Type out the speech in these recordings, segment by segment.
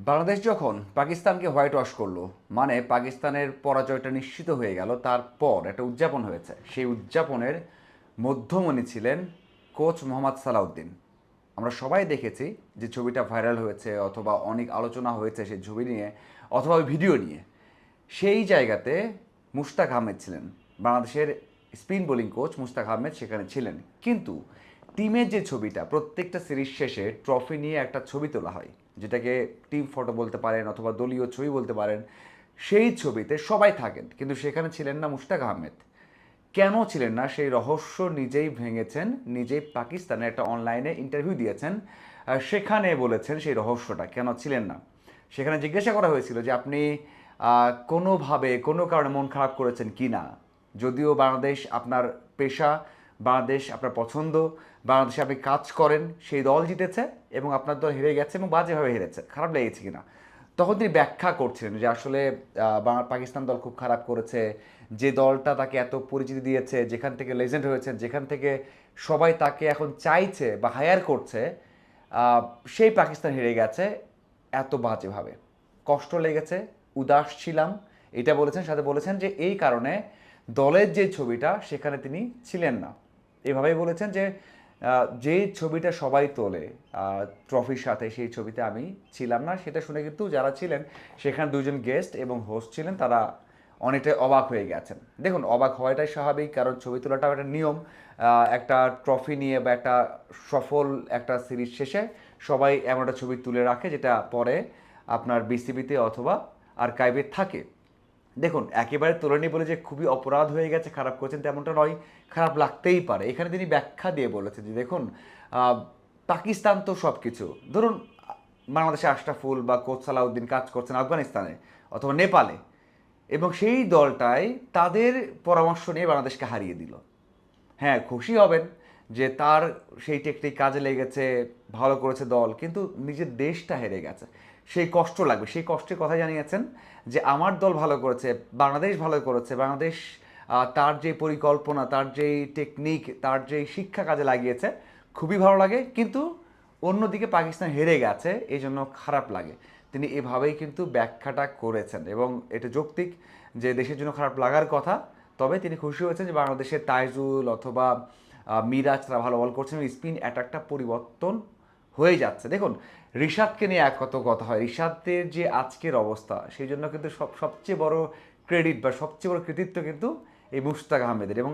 বাংলাদেশ যখন পাকিস্তানকে white wash করলো, মানে পাকিস্তানের পরাজয়টা নিশ্চিত হয়ে গেল, তারপর একটা উদযাপন হয়েছে। সেই উদযাপনের মধ্যমণি ছিলেন কোচ মোহাম্মদ সালাউদ্দিন। আমরা সবাই দেখেছি যে ছবিটা ভাইরাল হয়েছে অথবা অনেক আলোচনা হয়েছে সেই ছবি নিয়ে অথবা ওই ভিডিও নিয়ে। সেই জায়গাতে মুশতাক আহমেদ ছিলেন, বাংলাদেশের spin bowling coach Mushtaq Ahmed সেখানে ছিলেন। কিন্তু টিমের যে ছবিটা, প্রত্যেকটা সিরিজ শেষে ট্রফি নিয়ে একটা ছবি তোলা হয়, যেটাকে টিম ফটো বলতে পারেন অথবা দলীয় ছবি বলতে পারেন। সেই ছবিতে সবাই থাকেন, কিন্তু সেখানে ছিলেন না মুশতাক আহমেদ। কেন ছিলেন না সেই রহস্য নিজেই ভেঙেছেন, নিজেই পাকিস্তানের একটা অনলাইনে ইন্টারভিউ দিয়েছেন। সেখানে বলেছেন সেই রহস্যটা কেন ছিলেন না। সেখানে জিজ্ঞাসা করা হয়েছিল যে আপনি কোনোভাবে কোনো কারণে মন খারাপ করেছেন কি না। যদিও বাংলাদেশ আপনার পেশা, বাংলাদেশ আপনার পছন্দ, বাংলাদেশে আপনি কাজ করেন, সেই দল জিতেছে এবং আপনার দল হেরে গেছে এবং বাজেভাবে হেরেছে, খারাপ লেগেছে কিনা। তখন তিনি ব্যাখ্যা করছিলেন যে আসলে পাকিস্তান দল খুব খারাপ করেছে, যে দলটা তাকে এত পরিচিতি দিয়েছে, যেখান থেকে লেজেন্ড হয়েছেন, যেখান থেকে সবাই তাকে এখন চাইছে বা হায়ার করছে, আহ, সেই পাকিস্তান হেরে গেছে এত বাজেভাবে। কষ্ট লেগেছে, উদাস ছিলাম, এটা বলেছেন। সাথে বলেছেন যে এই কারণে দলের যে ছবিটা সেখানে তিনি ছিলেন না। এভাবেই বলেছেন যে যে ছবিটা সবাই তোলে ট্রফির সাথে, সেই ছবিতে আমি ছিলাম না। সেটা শুনে কিন্তু যারা ছিলেন সেখানে দুজন গেস্ট এবং হোস্ট ছিলেন, তারা অনেকটাই অবাক হয়ে গেছেন। দেখুন, অবাক হওয়াটাই স্বাভাবিক, কারণ ছবি তোলাটাও একটা নিয়ম। একটা ট্রফি নিয়ে বা একটা সফল একটা সিরিজ শেষে সবাই এমন একটা ছবি তুলে রাখে, যেটা পরে আপনার বিসিবিতে অথবা আর্কাইভে থাকে। দেখুন, একেবারে তোলেনি বলে যে খুবই অপরাধ হয়ে গেছে, খারাপ করেছেন তেমনটা নয়, খারাপ লাগতেই পারে। এখানে তিনি ব্যাখ্যা দিয়ে বলেছেন যে দেখুন, আহ, পাকিস্তান তো সব কিছু, ধরুন বাংলাদেশে আশরাফুল বা কোচ সালাউদ্দিন কাজ করছেন আফগানিস্তানে অথবা নেপালে, এবং সেই দলটাই তাদের পরামর্শ নিয়ে বাংলাদেশকে হারিয়ে দিল। হ্যাঁ, খুশি হবেন যে তার সেই টেকনিক কাজে লেগেছে, ভালো করেছে দল, কিন্তু নিজের দেশটা হেরে গেছে, সেই কষ্ট লাগবে। সেই কষ্টের কথা জানিয়েছেন যে আমার দল ভালো করেছে, বাংলাদেশ ভালো করেছে, বাংলাদেশ তার যে পরিকল্পনা, তার যেই টেকনিক, তার যেই শিক্ষা কাজে লাগিয়েছে, খুবই ভালো লাগে। কিন্তু অন্যদিকে পাকিস্তান হেরে গেছে, এই জন্য খারাপ লাগে। তিনি এভাবেই কিন্তু ব্যাখ্যাটা করেছেন এবং এটা যৌক্তিক যে দেশের জন্য খারাপ লাগার কথা। তবে তিনি খুশি হয়েছেন যে বাংলাদেশের তাইজুল অথবা মিরাজ তারা ভালো বল করছেন, স্পিন অ্যাটাকটা পরিবর্তন হয়ে যাচ্ছে। দেখুন, ঋষাদকে নিয়ে এক কত কথা হয়, ঋষাদের যে আজকের অবস্থা, সেই জন্য কিন্তু সবচেয়ে বড় ক্রেডিট বা সবচেয়ে বড় কৃতিত্ব কিন্তু এই মুশতাক আহমেদের। এবং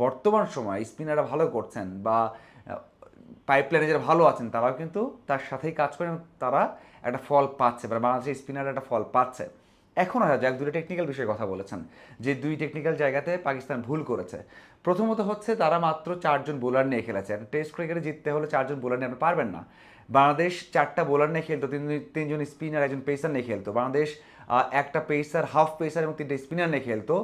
বর্তমান সময় স্পিনাররা ভালো করছেন বা পাইপলাইনে যারা ভালো আছেন, তারাও কিন্তু তার সাথেই কাজ করেন এবং তারা একটা ফল পাচ্ছে, বা বাংলাদেশের স্পিনার একটা ফল পাচ্ছে। এখন আসা যাক, দুটো টেকনিক্যাল বিষয়ে কথা বলেছেন, যে দুই টেকনিক্যাল জায়গাতে পাকিস্তান ভুল করেছে। প্রথমত হচ্ছে তারা মাত্র 4জন বোলার নিয়ে খেলেছে। টেস্ট ক্রিকেটে জিততে হলে 4জন বোলার নিয়ে আপনি পারবেন না। বাংলাদেশ 4টা বোলার নিয়ে খেলতো, তিনজন স্পিনার, একজন পেসার নিয়ে খেলতো। বাংলাদেশ একটা পেসার, হাফ পেসার এবং 3টে স্পিনার নিয়ে খেলতো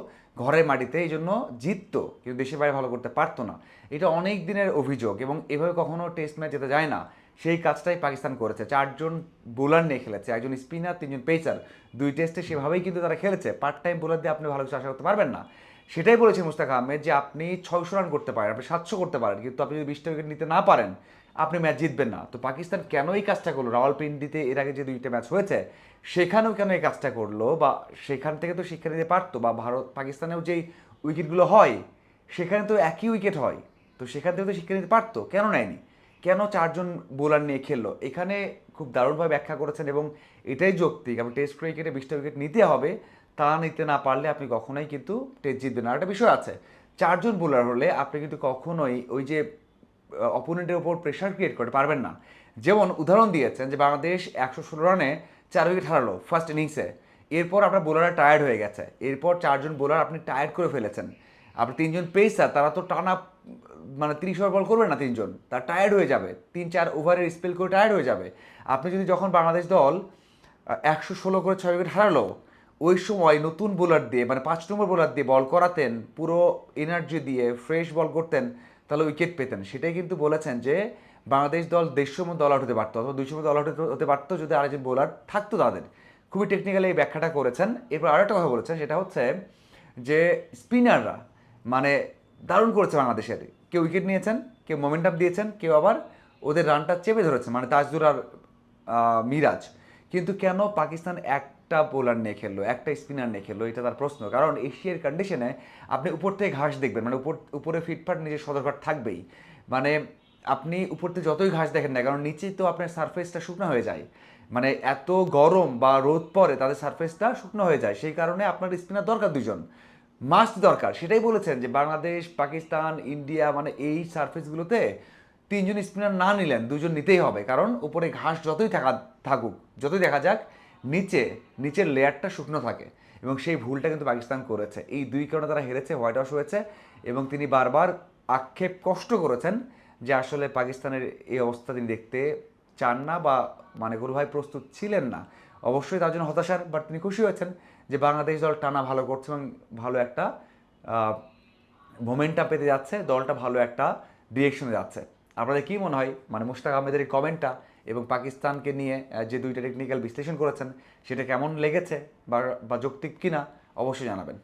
ঘরের মাটিতে, এই জন্য জিততো, কিন্তু দেশের বাইরে ভালো করতে পারতো না। এটা অনেক দিনের অভিযোগ এবং এভাবে কখনো টেস্ট ম্যাচ যেতে যায় না। সেই কাজটাই পাকিস্তান করেছে, 4জন বোলার নিয়ে খেলেছে, একজন স্পিনার, 3জন পেসার। দুই টেস্টে সেভাবেই কিন্তু তারা খেলেছে। পার্ট টাইম বোলার দিয়ে আপনি ভালো কিছু আশা করতে পারবেন না। সেটাই বলেছে মুশতাক আহমেদ যে আপনি 600 রান করতে পারেন, আপনি 700 করতে পারেন, কিন্তু আপনি যদি 20টা উইকেট নিতে না পারেন, আপনি ম্যাচ জিতবেন না। তো পাকিস্তান কেন এই কাজটা করলো, রাওয়ালপিন্ডিতে এর আগে যে 2টা ম্যাচ হয়েছে সেখানেও কেন এই কাজটা করলো, বা সেখান থেকে তো শিক্ষা নিতে পারতো, বা ভারত পাকিস্তানেও যেই উইকেটগুলো হয় সেখানে তো একই উইকেট হয়, তো সেখান থেকে তো শিক্ষা নিতে পারতো, কেন নেয়নি? কেন 4জন বোলার নিয়ে খেললো? এখানে খুব দারুণভাবে ব্যাখ্যা করেছেন এবং এটাই যৌক্তিক। আপনি টেস্ট ক্রিকেটে 20টা উইকেট নিতে হবে, তা নিতে না পারলে আপনি কখনোই কিন্তু টেস্ট জিতবেন না। আর একটা বিষয় আছে, 4জন বোলার হলে আপনি কিন্তু কখনোই ওই যে অপোনেন্টের ওপর প্রেশার ক্রিয়েট করতে পারবেন না। যেমন উদাহরণ দিয়েছেন যে বাংলাদেশ 116 রানে 4 উইকেট হারালো ফার্স্ট ইনিংসে, এরপর আপনার বোলাররা টায়ার্ড হয়ে গেছে, এরপর 4জন বোলার আপনি টায়ার্ড করে ফেলেছেন। আপনি 3জন পেসার, তারা তো টানা মানে 30 ওভার বল করবে না, 3জন তার টায়ার্ড হয়ে যাবে, 3-4 ওভারের স্পেল করে টায়ার্ড হয়ে যাবে। আপনি যদি যখন বাংলাদেশ দল 116 করে 6 উইকেট হারালো, ওই সময় নতুন বোলার দিয়ে মানে 5 নম্বর বোলার দিয়ে বল করাতেন, পুরো এনার্জি দিয়ে ফ্রেশ বল করতেন, তাহলে উইকেট পেতেন। সেটাই কিন্তু বলেছেন যে বাংলাদেশ দল 150 মধ্যে অল আউট হতে পারতো অথবা 200 মধ্যে অল আউট হতে পারতো যদি আরেকজন বোলার থাকতো তাদের। খুবই টেকনিক্যালি এই ব্যাখ্যাটা করেছেন। এরপর আরেকটা কথা বলেছেন, সেটা হচ্ছে যে স্পিনাররা মানে দারুণ করেছে বাংলাদেশের। কেউ উইকেট নিয়েছেন, কেউ মোমেন্টাম দিয়েছেন, কেউ আবার ওদের রানটা চেপে ধরেছে, মানে তাজদুর আর মিরাজ। কিন্তু কেন পাকিস্তান একটা বোলার নিয়ে খেললো, একটা স্পিনার নিয়ে খেললো, এটা তার প্রশ্ন। কারণ এশিয়ার কন্ডিশনে আপনি উপর থেকে ঘাস দেখবেন, মানে উপরে ফিটফাট নিজের সদরঘাট থাকবেই। মানে আপনি উপর থেকে যতই ঘাস দেখেন না, কারণ নিচেই তো আপনার সারফেসটা শুকনো হয়ে যায়। মানে এত গরম বা রোদ পরে তাদের সারফেসটা শুকনো হয়ে যায়, সেই কারণে আপনার স্পিনার দরকার দুজন, মাস্ট দরকার। সেটাই বলেছেন যে বাংলাদেশ, পাকিস্তান, ইন্ডিয়া, মানে এই সারফেসগুলোতে তিনজন স্পিনার না নিলেন দুজন নিতেই হবে, কারণ উপরে ঘাস যতই থাকুক, যতই দেখা যাক নিচের লেয়ারটা শুকনো থাকে। এবং সেই ভুলটা কিন্তু পাকিস্তান করেছে, এই দুই কারণে তারা হেরেছে, হোয়াইট ওয়াশ হয়েছে। এবং তিনি বারবার কষ্ট করেছেন যে আসলে পাকিস্তানের এই অবস্থা তিনি দেখতে চান না, বা মানে গুরু ভাই প্রস্তুত ছিলেন না। অবশ্যই তার জন্য হতাশার, বাট তিনি খুশি হয়েছেন যে বাংলাদেশ দল টানা ভালো করছে এবং ভালো একটা মোমেন্টাম পেতে যাচ্ছে, দলটা ভালো একটা ডিরেকশনে যাচ্ছে। আপনাদের কী মনে হয়, মানে মুশতাক আহমেদের এই কমেন্টটা এবং পাকিস্তানকে নিয়ে যে দুইটা টেকনিক্যাল বিশ্লেষণ করেছেন, সেটা কেমন লেগেছে বা যৌক্তিক কিনা অবশ্যই জানাবেন।